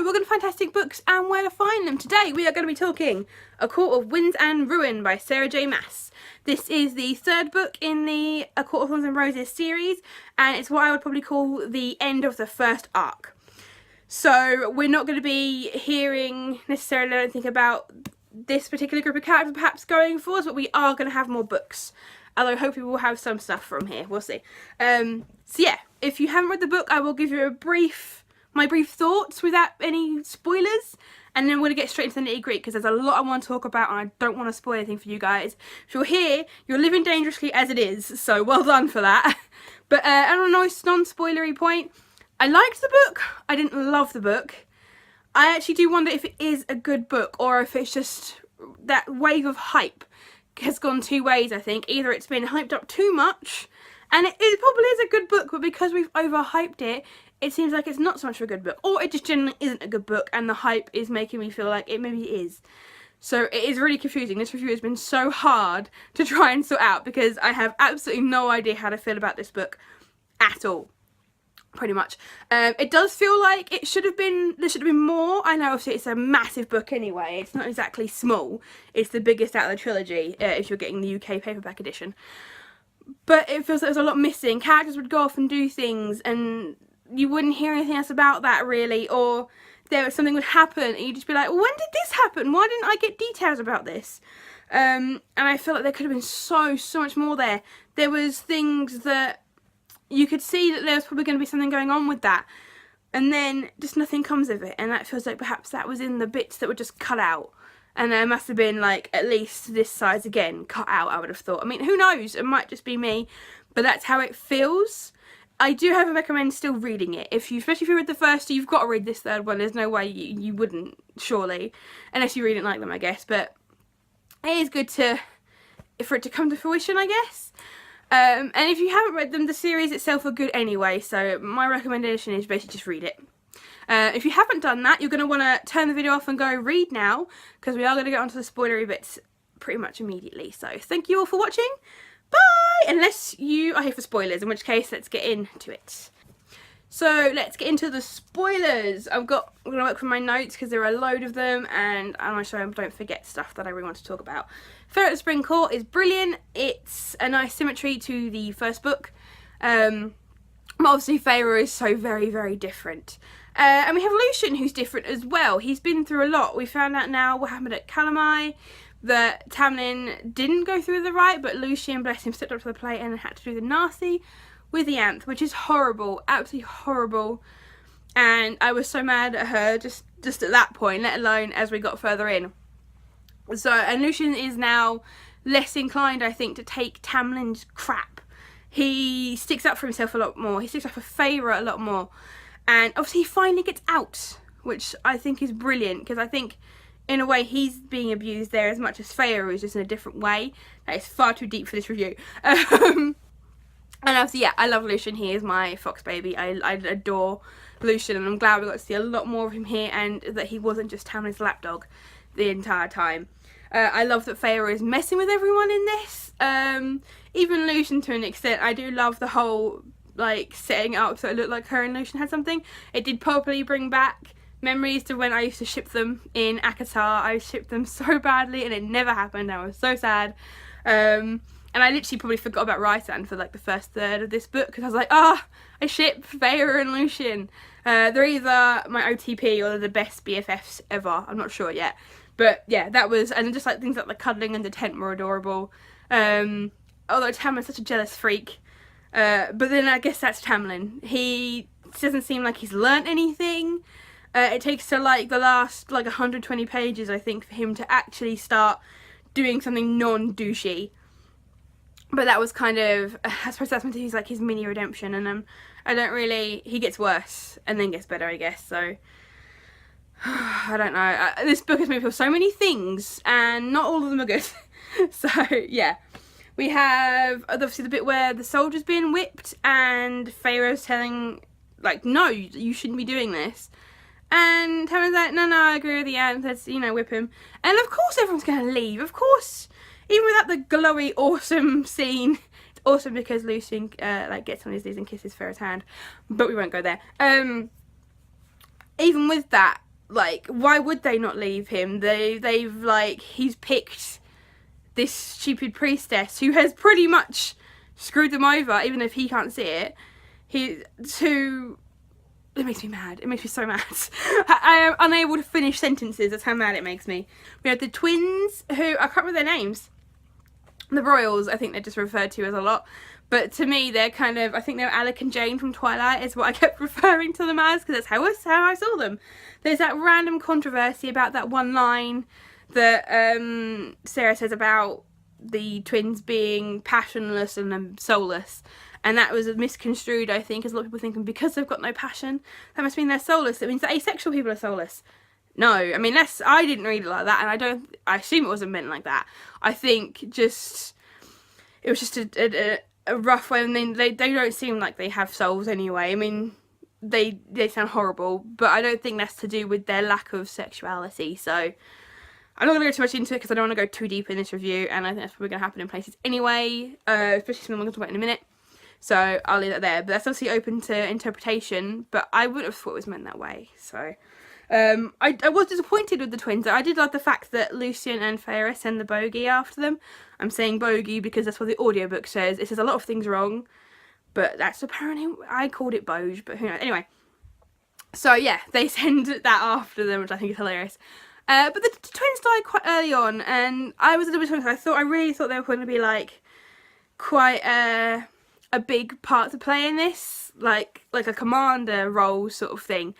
we're going to fantastic books and where to find them. Today we are going to be talking A Court of Winds and Ruin by Sarah J Maas. This is the third book in the A Court of Thorns and Roses series, and it's what I would probably call the end of the first arc. So we're not going to be hearing necessarily, I don't think, about this particular group of characters perhaps going forwards, but we are going to have more books. Although hopefully we'll have some stuff from here, we'll see. So yeah, if you haven't read the book, I will give you my brief thoughts without any spoilers, and then we're going to get straight into the nitty-gritty because there's a lot I want to talk about and I don't want to spoil anything for you guys. If you're here, you're living dangerously as it is, so well done for that. But on a nice non-spoilery point, I liked the book, I didn't love the book. I actually do wonder if it is a good book or if it's just that wave of hype has gone two ways, I think. Either it's been hyped up too much, and it probably is a good book, but because we've overhyped it, it seems like it's not so much of a good book. Or it just generally isn't a good book, and the hype is making me feel like it maybe is. So it is really confusing. This review has been so hard to try and sort out because I have absolutely no idea how to feel about this book at all. Pretty much. It does feel like there should have been more. I know obviously it's a massive book anyway. It's not exactly small. It's the biggest out of the trilogy if you're getting the UK paperback edition. But it feels like there's a lot missing. Characters would go off and do things and you wouldn't hear anything else about that really, or something would happen and you'd just be like, well, when did this happen? Why didn't I get details about this? And I feel like there could have been so much more there. There was things that you could see that there was probably going to be something going on with that, and then just nothing comes of it, and that feels like perhaps that was in the bits that were just cut out, and there must have been like at least this size again cut out, I would have thought. I mean, who knows, it might just be me, but that's how it feels. I do have to recommend still reading it. Especially if you read the first two, you've got to read this third one. There's no way you wouldn't, surely, unless you really like them, I guess. But it is good for it to come to fruition, I guess. And if you haven't read them, the series itself are good anyway, so my recommendation is basically just read it. If you haven't done that, you're going to want to turn the video off and go read now, because we are going to get onto the spoilery bits pretty much immediately. So thank you all for watching. Bye! Unless you are here for spoilers, in which case let's get into it. So let's get into the spoilers. I'm going to work from my notes because there are a load of them, and I want to show I don't forget stuff that I really want to talk about. Fair at the Spring Court is brilliant. It's a nice symmetry to the first book. But obviously Feyre is so very different. And we have Lucien, who's different as well. He's been through a lot. We found out now what happened at Calamai, that Tamlin didn't go through the right, but Lucien, bless him, stepped up to the plate and had to do the nasty with the Awtft, which is horrible, absolutely horrible. And I was so mad at her just at that point, let alone as we got further in. So, and Lucien is now less inclined, I think, to take Tamlin's crap. He sticks up for himself a lot more. He sticks up for Feyre a lot more. And obviously he finally gets out, which I think is brilliant, because I think in a way he's being abused there as much as Feyre is, just in a different way. That is far too deep for this review. And obviously, yeah, I love Lucien. He is my fox baby. I adore Lucien, and I'm glad we got to see a lot more of him here, and that he wasn't just Tamlin's lapdog the entire time. I love that Feyre is messing with everyone in this. Even Lucien to an extent. I do love the whole, like, setting it up so it looked like her and Lucien had something. It did probably bring back memories to when I used to ship them in ACOTAR. I shipped them so badly and it never happened. I was so sad. And I literally probably forgot about Rhysand for like the first third of this book because I was like, I ship Feyre and Lucien. They're either my OTP or they're the best BFFs ever. I'm not sure yet. But yeah, that was, and just like things like the cuddling in the tent were adorable. Although Tamlin's such a jealous freak. But then I guess that's Tamlin. He doesn't seem like he's learnt anything. It takes to like the last like 120 pages, I think, for him to actually start doing something non-douchey. But that was kind of, I suppose that's meant to be like his mini redemption, and I don't really, he gets worse and then gets better, I guess, so I don't know. This book has made me feel so many things and not all of them are good. So yeah, we have obviously the bit where the soldier's being whipped and Feyre's telling, like, no, you shouldn't be doing this. And Tamlin's like, no, I agree with the Awtft, let's, whip him. And of course everyone's going to leave, of course. Even without the glowy, awesome scene. It's awesome because Lucien, like, gets on his knees and kisses Feyre's hand. But we won't go there. Even with that, like, why would they not leave him? They've like, he's picked this stupid priestess who has pretty much screwed them over, even if he can't see it. It makes me mad. It makes me so mad. I am unable to finish sentences. That's how mad it makes me. We have the twins, who, I can't remember their names. The Royals, I think they're just referred to as a lot. But to me, they're kind of, I think they're Alec and Jane from Twilight is what I kept referring to them as, because that's how I saw them. There's that random controversy about that one line that Sarah says about the twins being passionless and soulless. And that was misconstrued, I think, as a lot of people thinking because they've got no passion, that must mean they're soulless. It means that asexual people are soulless. No, I mean, I didn't read it like that, and I assume it wasn't meant like that. I think it was just a rough way, and they don't seem like they have souls anyway. I mean, they sound horrible, but I don't think that's to do with their lack of sexuality, so I'm not going to go too much into it because I don't want to go too deep in this review, and I think that's probably going to happen in places anyway, especially something I'm going to talk about in a minute. So I'll leave that there, but that's obviously open to interpretation, but I wouldn't have thought it was meant that way. So I was disappointed with the twins. I did like the fact that Lucian and Feyre send the bogey after them. I'm saying bogey because that's what the audiobook says. It says a lot of things wrong, but that's apparently, I called it boge, but who knows. Anyway, so yeah, they send that after them, which I think is hilarious. But the twins died quite early on, and I was a little bit disappointed. I really thought they were going to be like quite a big part to play in this, like a commander role sort of thing,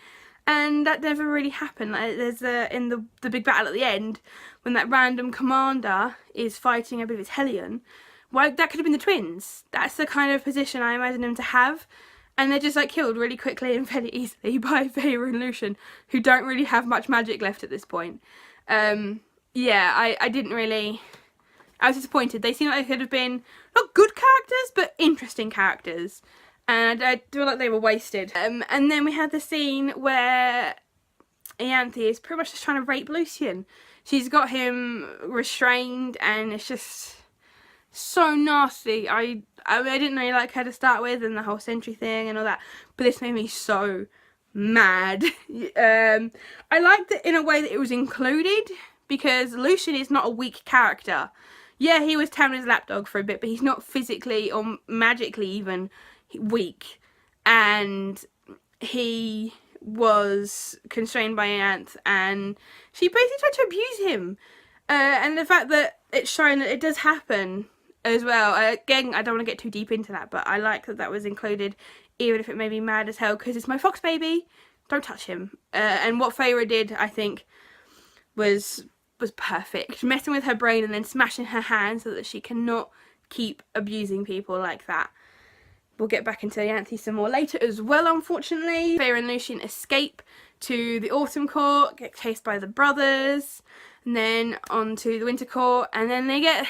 and that never really happened. Like, there's in the big battle at the end when that random commander is fighting, I believe it's Helion. Why, that could have been the twins. That's the kind of position I imagine them to have, and they're just like killed really quickly and fairly easily by Feyre and Lucian, who don't really have much magic left at this point. Yeah, I didn't really. I was disappointed. They seemed like they could have been not good characters, but interesting characters. And I feel like they were wasted. And then we had the scene where Awtft is pretty much just trying to rape Lucian. She's got him restrained, and it's just so nasty. I mean, I didn't really like her to start with, and the whole Sentry thing and all that. But this made me so mad. I liked it in a way that it was included, because Lucian is not a weak character. Yeah, he was Tamlin's lapdog for a bit, but he's not physically or magically even weak. And he was constrained by Awtft, and she basically tried to abuse him. And the fact that it's shown that it does happen as well. Again, I don't want to get too deep into that, but I like that that was included, even if it made me mad as hell, because it's my fox baby. Don't touch him. And what Feyre did, I think, was perfect. Messing with her brain and then smashing her hand so that she cannot keep abusing people like that. We'll get back into Awtft some more later as well, unfortunately. Feyre and Lucian escape to the Autumn Court, get chased by the brothers, and then on to the Winter Court, and then they do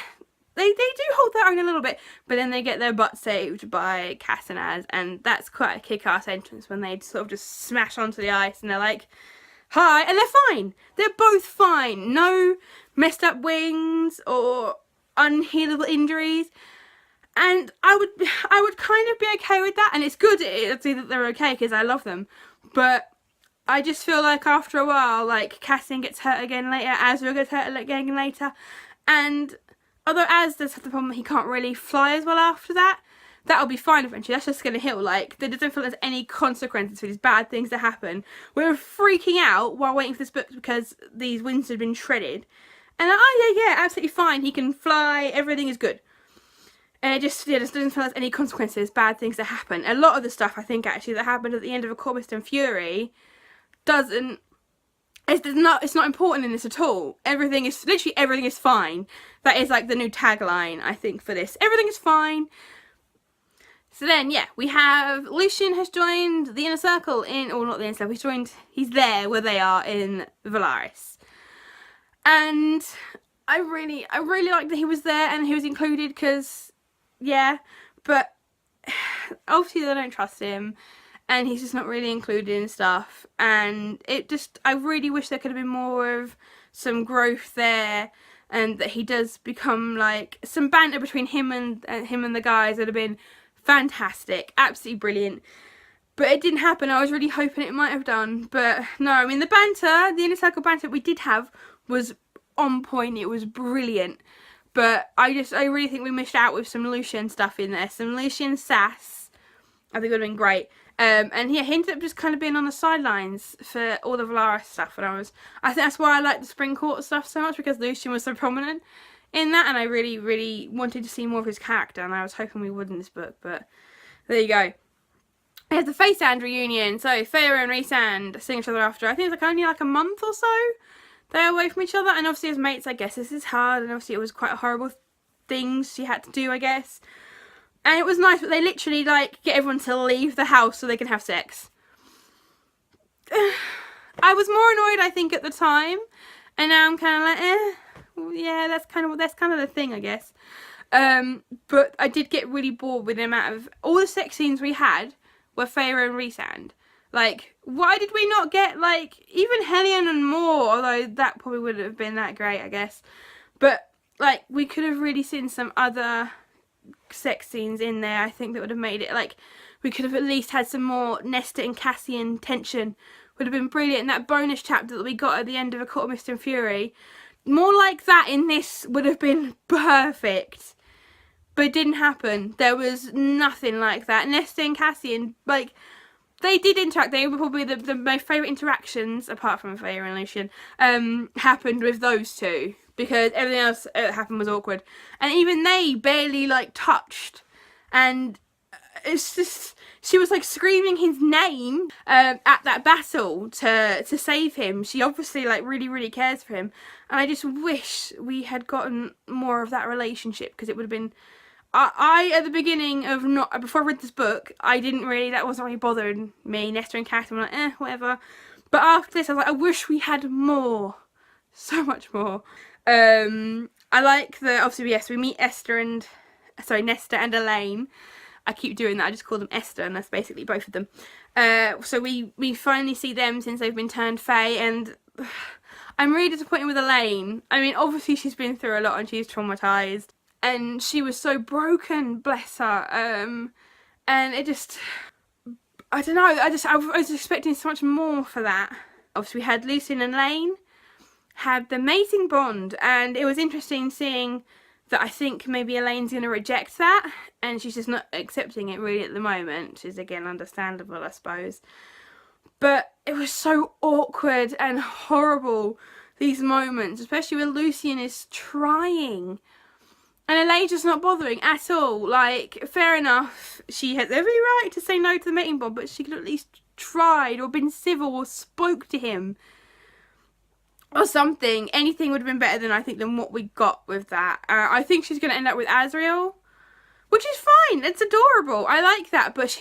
hold their own a little bit, but then they get their butt saved by Cass and Az, and that's quite a kick-ass entrance when they sort of just smash onto the ice and they're like, hi, and they're fine. They're both fine. No messed up wings or unhealable injuries. And I would kind of be okay with that, and it's good to see that they're okay because I love them. But I just feel like after a while, like, Cassian gets hurt again later, Azrael gets hurt again later, and although Az does have the problem that he can't really fly as well after that, that'll be fine eventually. That's just going to heal. Like, there doesn't feel there's any consequences for these bad things that happen. We were freaking out while waiting for this book because these wings had been shredded. And oh yeah, absolutely fine. He can fly. Everything is good. And it just doesn't feel there's any consequences, bad things that happen. A lot of the stuff, I think, actually, that happened at the end of A Court of Mist and Fury it's not important in this at all. Literally everything is fine. That is like the new tagline, I think, for this. Everything is fine. So then, yeah, we have Lucian has joined the Inner Circle or not the Inner Circle, he's there where they are in Valaris. And I really like that he was there and he was included because, yeah, but obviously they don't trust him and he's just not really included in stuff. And I really wish there could have been more of some growth there, and that he does become like some banter between him and the guys that have been fantastic, absolutely brilliant. But it didn't happen. I was really hoping it might have done. But no, I mean, the banter, the Inner Circle banter we did have was on point. It was brilliant. But I really think we missed out with some Lucian stuff in there. Some Lucian sass. I think it would have been great. And yeah, he ended up just kind of being on the sidelines for all the Valaris stuff. And I think that's why I like the Spring Court stuff so much, because Lucian was so prominent in that. And I really, really wanted to see more of his character. And I was hoping we would in this book. But there you go. We have the Faysand reunion. So Feyre and Rhysand seeing each other after, I think it's like only like a month or so they're away from each other. And obviously as mates, I guess this is hard. And obviously it was quite a horrible things she had to do, I guess. And it was nice, but they literally like get everyone to leave the house so they can have sex. I was more annoyed, I think, at the time. And now I'm kind of like, yeah, that's kind of the thing, I guess. But I did get really bored with the amount of all the sex scenes we had were Feyre and Rhysand. Like, why did we not get, like, even Hellion and more, although that probably wouldn't have been that great, I guess. But, like, we could have really seen some other sex scenes in there, I think, that would have made it, like, we could have at least had some more Nesta and Cassian tension. Would have been brilliant. And that bonus chapter that we got at the end of A Court of Mist and Fury, more like that in this would have been perfect. But it didn't happen. There was nothing like that. Nesta and Cassian, like, they did interact. They were probably my favourite interactions, apart from Feyre and Lucian, happened with those two. Because everything else that happened was awkward. And even they barely, like, touched. And it's just, she was, like, screaming his name at that battle to save him. She obviously, like, really, really cares for him. And I just wish we had gotten more of that relationship. Because it would have been... I at the beginning of before I read this book, that wasn't really bothering me. Nesta and Kat, I'm like, whatever. But after this, I was like, I wish we had more. So much more. I like obviously, yes, we meet Nesta and Elaine. I keep doing that, I just call them Esther, and that's basically both of them. So we finally see them since they've been turned Fae, and I'm really disappointed with Elaine. I mean, obviously she's been through a lot and she's traumatised. And she was so broken, bless her. And it just, I don't know, I was expecting so much more for that. Obviously we had Lucian and Elaine, had the mating bond, and it was interesting seeing that I think maybe Elaine's going to reject that, and she's just not accepting it really at the moment, which is again understandable, I suppose. But it was so awkward and horrible, these moments, especially when Lucian is trying. And Elaine's just not bothering at all. Like, fair enough, she has every right to say no to the mating bond, but she could at least tried or been civil or spoke to him or something. Anything would have been better than what we got with that. I think she's going to end up with Azriel, which is fine. It's adorable. I like that, but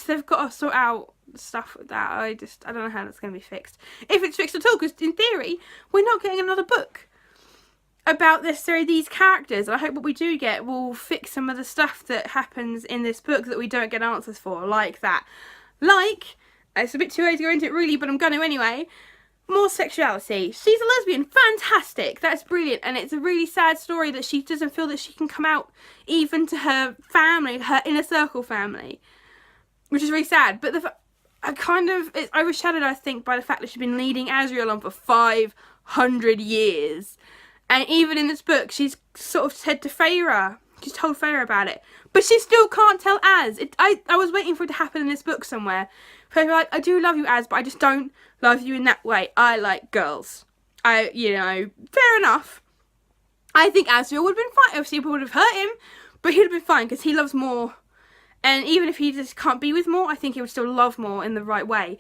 they've got to sort out stuff with that. I don't know how that's going to be fixed. If it's fixed at all, because in theory, we're not getting another book about these characters. I hope what we do get will fix some of the stuff that happens in this book that we don't get answers for, like that. Like, it's a bit too early to go into it really, but I'm going to anyway. More sexuality. She's a lesbian. Fantastic. That's brilliant. And it's a really sad story that she doesn't feel that she can come out even to her family, her inner circle family, which is really sad. But it's overshadowed, I think, by the fact that she's been leading Azriel on for 500 years. And even in this book, she's sort of said to Feyre, she's told Feyre about it, but she still can't tell Az. I was waiting for it to happen in this book somewhere. Feyre like, I do love you, Az, but I just don't love you in that way. I like girls. Fair enough. I think Azriel would have been fine. Obviously, people would have hurt him, but he would have been fine because he loves more. And even if he just can't be with more, I think he would still love more in the right way.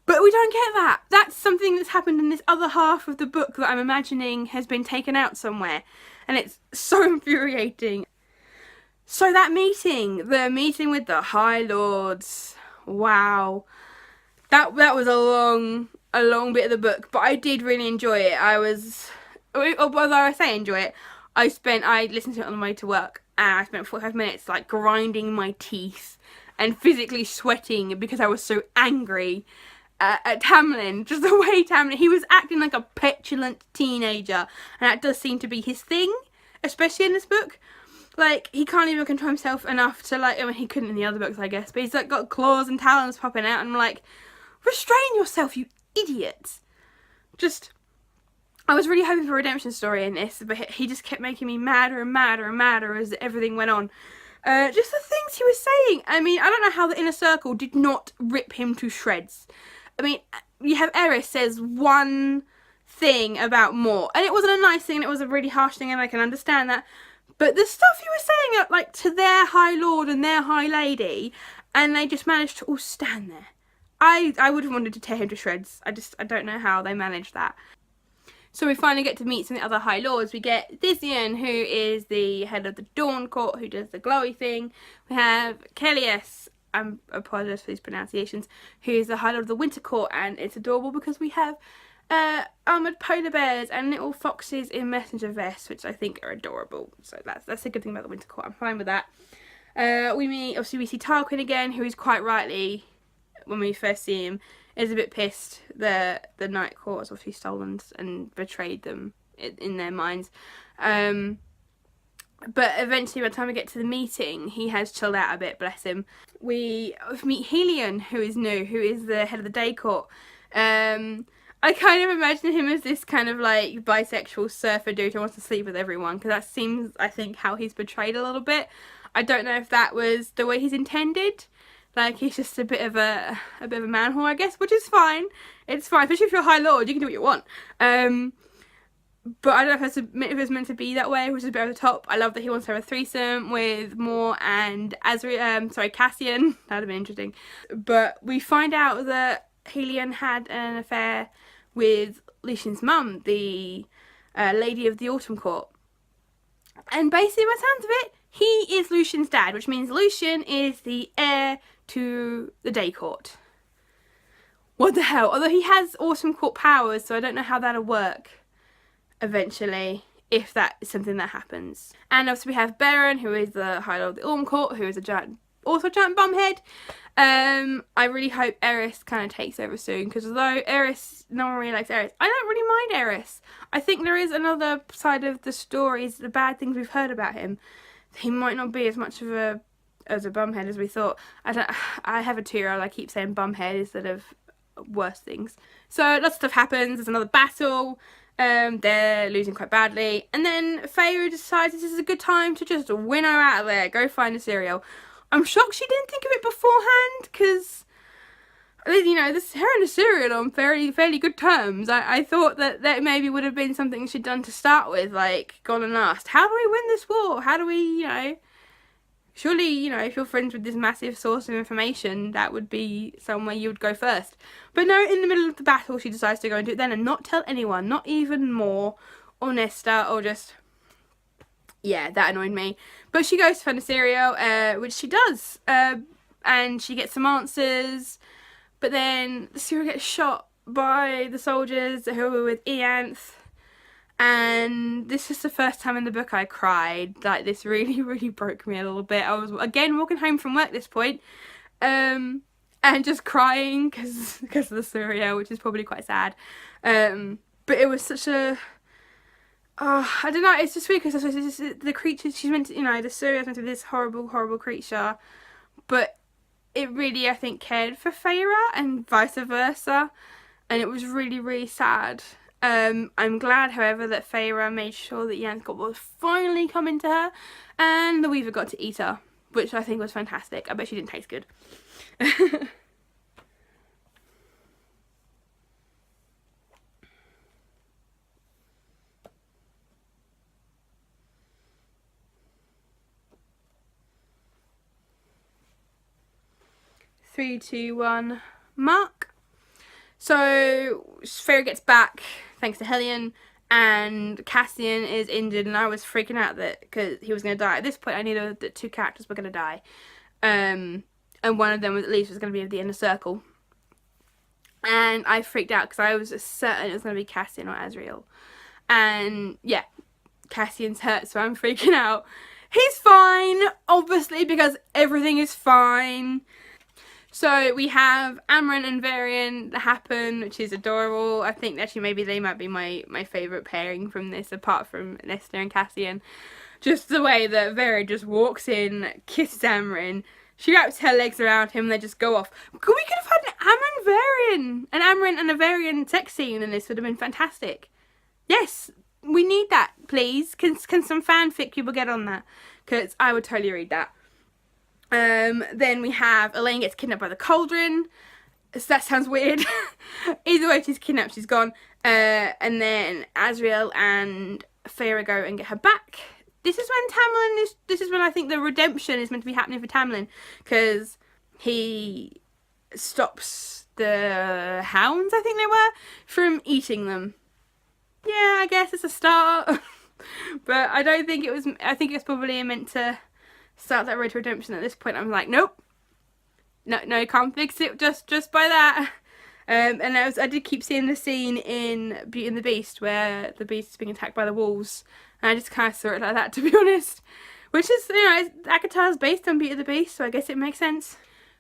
But we don't get that. That's something that's happened in this other half of the book that I'm imagining has been taken out somewhere. And it's so infuriating. So that meeting, the meeting with the High Lords. Wow. That was a long bit of the book, but I did really enjoy it. Although I say enjoy it, I listened to it on the way to work, and I spent 45 minutes like grinding my teeth and physically sweating because I was so angry at Tamlin. Just the way he was acting like a petulant teenager, and that does seem to be his thing, especially in this book. like, he can't even control himself enough to, like, I mean, he couldn't in the other books, I guess, but he's, like, got claws and talons popping out, and I'm like, restrain yourself, you idiot. Just, I was really hoping for a redemption story in this, but he just kept making me madder and madder and madder as everything went on. Just the things he was saying. I mean, I don't know how the Inner Circle did not rip him to shreds. I mean, you have Eris says one thing about Mort, and it wasn't a nice thing, and it was a really harsh thing, and I can understand that. But the stuff he was saying, like, to their High Lord and their High Lady, and they just managed to all stand there. I would have wanted to tear him to shreds. I don't know how they managed that. So we finally get to meet some of the other High Lords. We get Thysian, who is the head of the Dawn Court, who does the glowy thing. We have Kellius, I apologise for these pronunciations, who is the High Lord of the Winter Court, and it's adorable because we have armoured polar bears and little foxes in messenger vests, which I think are adorable. So that's a good thing about the Winter Court. I'm fine with that. We see Tarquin again, who is quite rightly, when we first see him, is a bit pissed that the Night Court has obviously stolen and betrayed them in their minds. But eventually, by the time we get to the meeting, he has chilled out a bit, bless him. We meet Helion, who is new, who is the head of the Day Court. I kind of imagine him as this kind of, like, bisexual surfer dude who wants to sleep with everyone, because that seems, I think, how he's portrayed a little bit. I don't know if that was the way he's intended. Like, he's just a bit of a man whore, I guess, which is fine. It's fine, especially if you're a High Lord, you can do what you want. But I don't know if it's meant to be that way, which is a bit over the top. I love that he wants to have a threesome with Mort and Cassian. That would have been interesting. But we find out that Helion had an affair with Lucian's mum, the lady of the Autumn Court. And basically, by the sounds of it, he is Lucian's dad, which means Lucian is the heir to the Day Court. What the hell? Although he has Autumn Court powers, so I don't know how that'll work eventually, if that is something that happens. And obviously we have Beren, who is the High Lord of the Autumn Court, who is also a giant bumhead. I really hope Eris kind of takes over soon, because although Eris, no one really likes Eris, I don't really mind Eris. I think there is another side of the stories, the bad things we've heard about him. He might not be as much of a bumhead as we thought. I have a 2-year-old, I keep saying bumhead instead of worse things. So lots of stuff happens, there's another battle, they're losing quite badly, and then Feyre decides this is a good time to just win her out of there, go find a cereal. I'm shocked she didn't think of it beforehand, because, you know, her and the cereal on fairly good terms. I thought that maybe would have been something she'd done to start with, like, gone and asked, how do we win this war? How do we, you know, surely, you know, if you're friends with this massive source of information, that would be somewhere you would go first. But no, in the middle of the battle, she decides to go and do it then and not tell anyone, not even Mor or Nesta, or just, yeah, that annoyed me. But she goes to find a cereal, which she does, and she gets some answers, but then the cereal gets shot by the soldiers who were with Awtft. And this is the first time in the book I cried. Like, this really, really broke me a little bit. I was, again, walking home from work at this point, and just crying because of the cereal, which is probably quite sad. But it was such a... I don't know, it's just weird because the creature, she's meant to, you know, the cereal's meant to be this horrible, horrible creature. But it really, I think, cared for Feyre and vice versa. And it was really, really sad. I'm glad, however, that Feyre made sure that Yanscott was finally coming to her, and the Weaver got to eat her, which I think was fantastic. I bet she didn't taste good. 3, 2, 1, mark. So Feyre gets back thanks to Helion, and Cassian is injured, and I was freaking out that because he was going to die. At this point, I knew that 2 characters were going to die, and one of them was, at least was going to be of the Inner Circle. And I freaked out because I was certain it was going to be Cassian or Azriel. And yeah, Cassian's hurt, so I'm freaking out. He's fine, obviously, because everything is fine. So we have Amren and Varian that happen, which is adorable. I think actually maybe they might be my favourite pairing from this, apart from Nesta and Cassian. Just the way that Vera just walks in, kisses Amren, she wraps her legs around him, and they just go off. We could have had an Amren and a Varian sex scene, and this would have been fantastic. Yes, we need that, please. Can some fanfic people get on that? Because I would totally read that. Then we have Elaine gets kidnapped by the cauldron. So that sounds weird. Either way, she's kidnapped, she's gone. And then Azriel and Feyre go and get her back. This is when I think the redemption is meant to be happening for Tamlin, because he stops the hounds, I think they were, from eating them. Yeah, I guess it's a start. But I don't think it was, I think it's probably meant to start that road to redemption. At this point I'm like, nope. No, can't fix it just by that. And I did keep seeing the scene in Beauty and the Beast where the Beast is being attacked by the wolves, and I just kind of saw it like that, to be honest. Which is, you know, ACOTAR's based on Beauty and the Beast, so I guess it makes sense.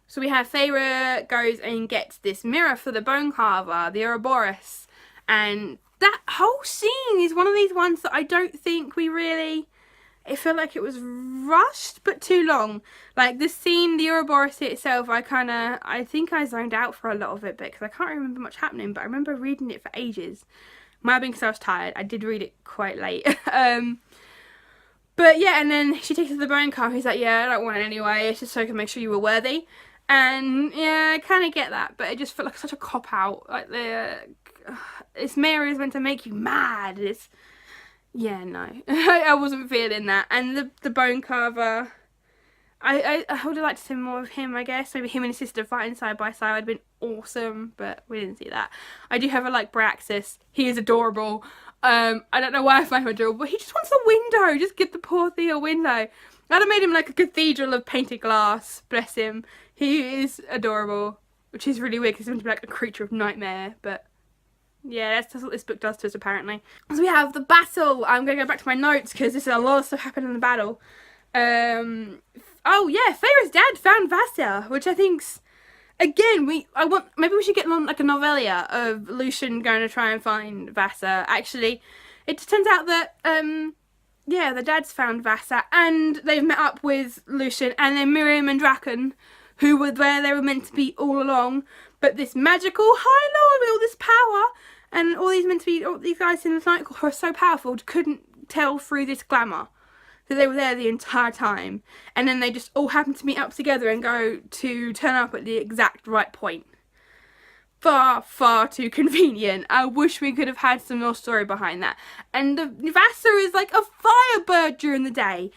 So we have Feyre goes and gets this mirror for the bone carver, the Ouroboros, and that whole scene is one of these ones that I don't think we really... It felt like it was rushed, but too long. Like, the scene, the Ouroboros itself, I think I zoned out for a lot of it, because I can't remember much happening, but I remember reading it for ages. Might have been because I was tired. I did read it quite late. But yeah, and then she takes it to the bone carver. He's like, yeah, I don't want it anyway. It's just so I can make sure you were worthy. And yeah, I kind of get that, but it just felt like such a cop-out. Like, this mirror is meant to make you mad. Yeah, no. I wasn't feeling that. And the bone carver, I would have liked to see more of him, I guess. Maybe him and his sister fighting side by side would have been awesome, but we didn't see that. I do have a like Braxis. He is adorable. I don't know why I find him adorable, but he just wants a window. Just give the poor thing a window. I'd have made him like a cathedral of painted glass. Bless him. He is adorable, which is really weird because he's meant to be like a creature of nightmare, but... yeah, that's what this book does to us, apparently. So we have the battle. I'm going to go back to my notes because there's a lot of stuff happened in the battle. Oh yeah, Feyre's dad found Vassar, which I think's, again, maybe we should get on like a novella of Lucian going to try and find Vassar. Actually, it turns out that yeah, the dad's found Vassar, and they've met up with Lucian, and then Miriam and Draken, who were where they were meant to be all along. But this magical High Lord with all this power, and all these guys in the night who are so powerful, couldn't tell through this glamour that they were there the entire time. And then they just all happened to meet up together and go to turn up at the exact right point. Far too convenient. I wish we could have had some more story behind that. And the Vassar is like a firebird during the day.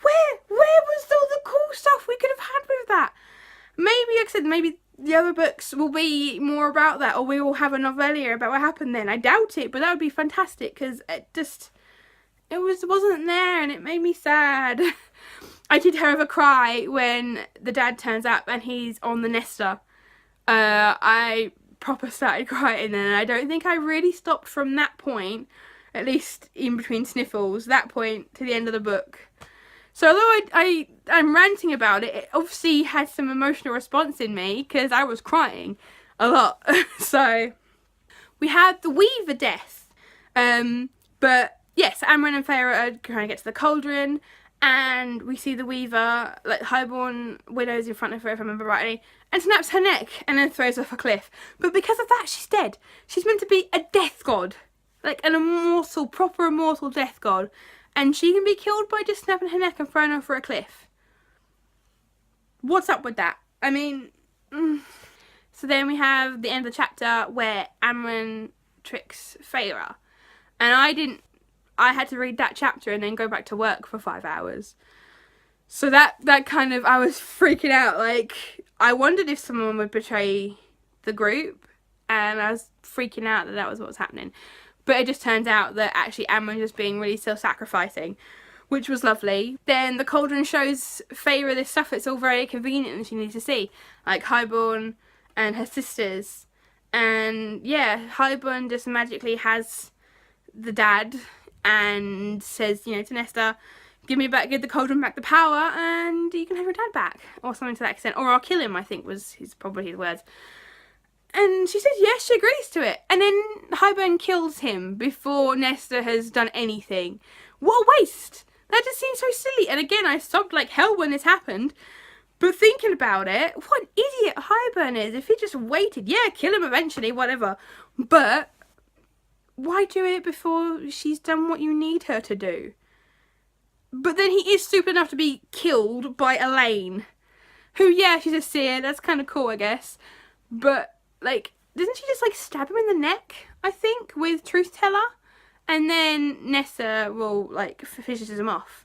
Where was all the cool stuff we could have had with that? Maybe, like I said, maybe the other books will be more about that, or we will have a novella about what happened then. I doubt it, but that would be fantastic, because it wasn't there, and it made me sad. I did have a cry when the dad turns up and he's on the Nesta. I proper started crying, and I don't think I really stopped from that point, at least in between sniffles, that point to the end of the book. So although I'm ranting about it, it obviously had some emotional response in me, because I was crying a lot. So we had the Weaver death. But yes, Amren and Feyre are trying to get to the cauldron, and we see the Weaver, like highborn widows in front of her, if I remember rightly, and snaps her neck and then throws her off a cliff. But because of that, she's dead. She's meant to be a death god, like an immortal, proper immortal death god. And she can be killed by just snapping her neck and throwing her off a cliff. What's up with that? I mean... So then we have the end of the chapter where Amren tricks Feyre. And I had to read that chapter and then go back to work for 5 hours. So that kind of... I was freaking out. Like, I wondered if someone would betray the group. And I was freaking out that was what was happening. But it just turns out that actually Amren was being really self-sacrificing, which was lovely. Then the cauldron shows Feyre this stuff that's all very convenient and she needs to see, like Highborn and her sisters. And yeah, Highborn just magically has the dad and says, you know, to Nesta, give the cauldron back the power and you can have your dad back, or something to that extent. Or I'll kill him, I think was probably his words. And she says yes, she agrees to it. And then Highborn kills him before Nesta has done anything. What a waste! That just seems so silly. And again, I sobbed like hell when this happened. But thinking about it, what an idiot Highburn is. If he just waited, yeah, kill him eventually, whatever. But why do it before she's done what you need her to do? But then he is stupid enough to be killed by Elaine. Who, yeah, she's a seer. That's kind of cool, I guess. But, like, doesn't she just, like, stab him in the neck, I think, with Truth Teller? And then Nessa will, like, finishes him off.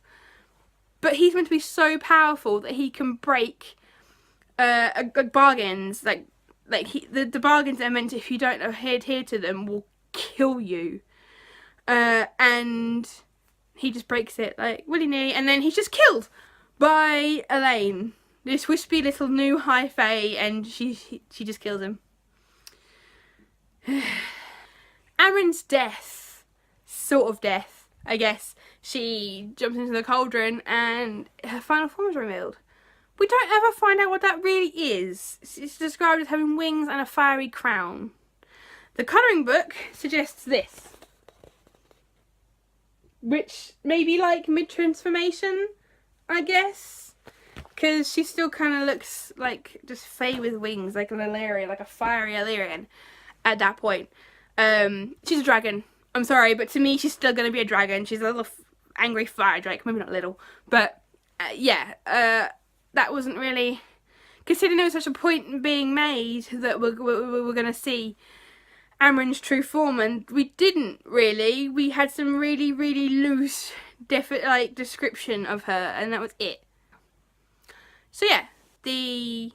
But he's meant to be so powerful that he can break bargains. Like the bargains that are meant to, if you don't adhere to them, will kill you. And he just breaks it, like, willy-nilly. And then he's just killed by Elaine. This wispy little new high fae, and she just kills him. Amren's death. Sort of death, I guess. She jumps into the cauldron and her final form is revealed. We don't ever find out what that really is. It's described as having wings and a fiery crown. The colouring book suggests this. Which may be like mid-transformation, I guess. Because she still kind of looks like just fae with wings, like an Illyrian, like a fiery Illyrian at that point. She's a dragon. I'm sorry, but to me she's still going to be a dragon. She's a little angry fire drake, maybe not little, but that wasn't really, considering there was such a point being made that we're going to see Amren's true form, and we didn't really. We had some really loose description of her, and that was it. So yeah, the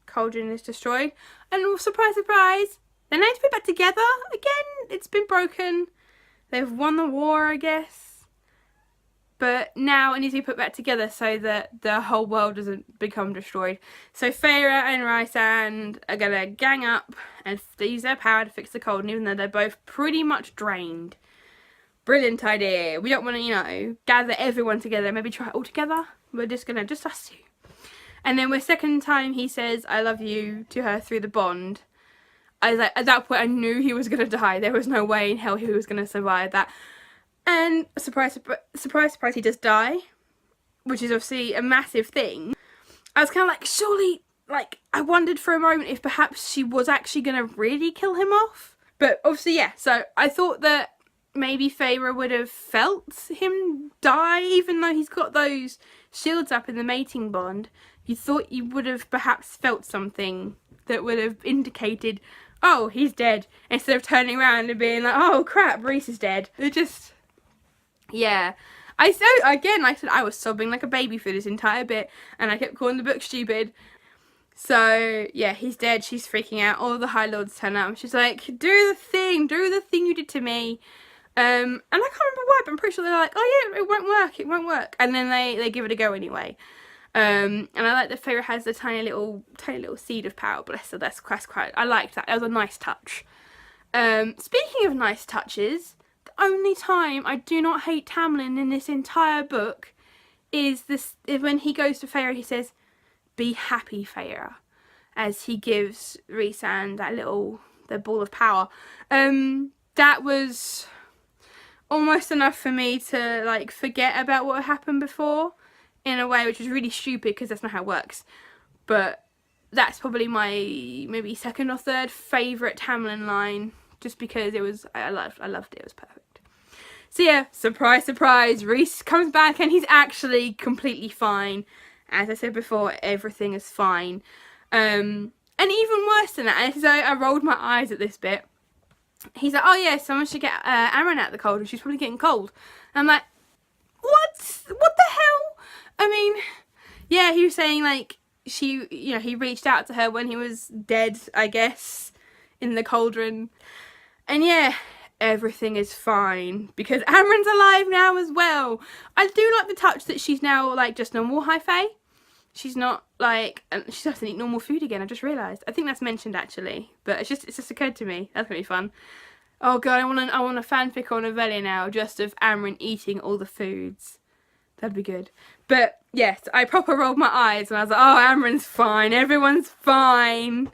cauldron is destroyed, and surprise they're now to put back together again. It's been broken. They've won the war, I guess. But now it needs to be put back together so that the whole world doesn't become destroyed. So Feyre and Rhysand are going to gang up and use their power to fix the cauldron, even though they're both pretty much drained. Brilliant idea. We don't want to, you know, gather everyone together, maybe try it all together. We're just going to, just us two. And then the second time he says, I love you, to her through the bond. I was like, at that point I knew he was going to die. There was no way in hell he was going to survive that. And surprise, he does die, which is obviously a massive thing. I was kind of like, surely, like, I wondered for a moment if perhaps she was actually going to really kill him off. But obviously, yeah, so I thought that maybe Feyre would have felt him die, even though he's got those shields up in the mating bond. You thought you would have perhaps felt something that would have indicated, oh, he's dead, instead of turning around and being like, oh crap, Rhys is dead. It just... yeah, I said I was sobbing like a baby for this entire bit, and I kept calling the book stupid. So yeah, he's dead. She's freaking out. All the High Lords turn up. She's like, do the thing you did to me. And I can't remember why, but I'm pretty sure they're like, oh yeah, it won't work. And then they give it a go anyway. And I like that Feyre has the tiny little seed of power. Bless her. That's quite. I liked that. That was a nice touch. Speaking of nice touches. The only time I do not hate Tamlin in this entire book is when he goes to Feyre, he says, be happy, Feyre, as he gives Rhysand the ball of power. That was almost enough for me to like forget about what happened before, in a way, which was really stupid because that's not how it works. But that's probably my maybe second or third favourite Tamlin line, just because it was, I loved it, it was perfect. So yeah, surprise, Rhys comes back and he's actually completely fine. As I said before, everything is fine. And even worse than that, and so I rolled my eyes at this bit. He's like, oh yeah, someone should get Amren out of the cauldron, she's probably getting cold. And I'm like, what the hell? I mean, yeah, he was saying like, he reached out to her when he was dead, I guess, in the cauldron. And yeah, everything is fine because Amren's alive now as well. I do like the touch that she's now like just normal high fae. She's not like, she doesn't eat normal food again. I just realised. I think that's mentioned actually, but it's just occurred to me. That's gonna be fun. Oh god, I want a fanfic or novella now just of Amren eating all the foods. That'd be good. But yes, I proper rolled my eyes and I was like, oh, Amren's fine. Everyone's fine.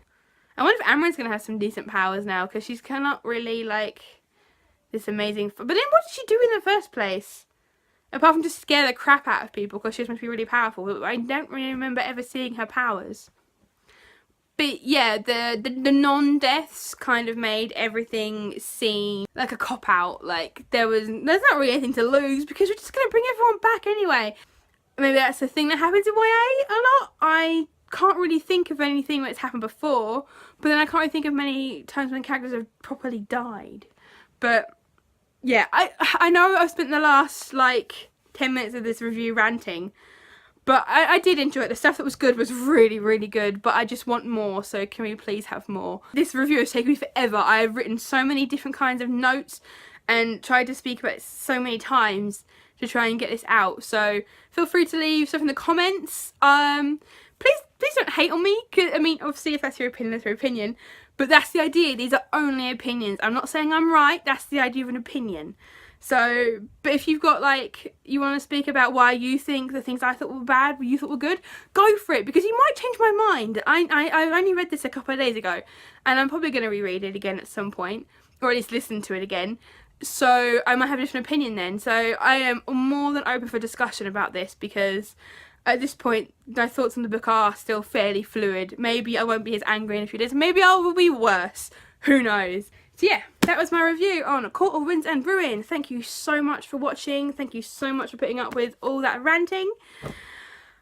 I wonder if Amren's gonna have some decent powers now because she's cannot really like this amazing. But then what did she do in the first place? Apart from just scare the crap out of people because she's meant to be really powerful. But I don't really remember ever seeing her powers. But yeah, the non-deaths kind of made everything seem like a cop-out. Like, there's not really anything to lose because we're just going to bring everyone back anyway. Maybe that's the thing that happens in YA a lot. I can't really think of anything that's happened before, but then I can't really think of many times when characters have properly died. But yeah, I know I've spent the last like 10 minutes of this review ranting, but I did enjoy it. The stuff that was good was really, really good, but I just want more, so can we please have more? This review has taken me forever. I have written so many different kinds of notes and tried to speak about it so many times to try and get this out, so feel free to leave stuff in the comments. Please don't hate on me, because, I mean, obviously if that's your opinion, that's your opinion, but that's the idea. These are only opinions. I'm not saying I'm right, that's the idea of an opinion. So, but if you've got, like, you want to speak about why you think the things I thought were bad, you thought were good, go for it, because you might change my mind. I only read this a couple of days ago, and I'm probably going to reread it again at some point, or at least listen to it again. So I might have a different opinion then. So I am more than open for discussion about this, because at this point my thoughts on the book are still fairly fluid. Maybe I won't be as angry in a few days. Maybe I will be worse. Who knows? So yeah, that was my review on A Court of Winds and Ruin. Thank you so much for watching. Thank you so much for putting up with all that ranting.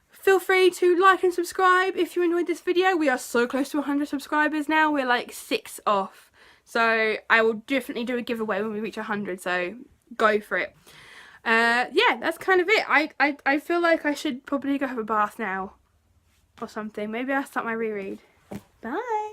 Feel free to like and subscribe if you enjoyed this video. We are so close to 100 subscribers now. We're like 6 off. So I will definitely do a giveaway when we reach 100, so go for it. Yeah, that's kind of it. I feel like I should probably go have a bath now or something. Maybe I'll start my reread. Bye!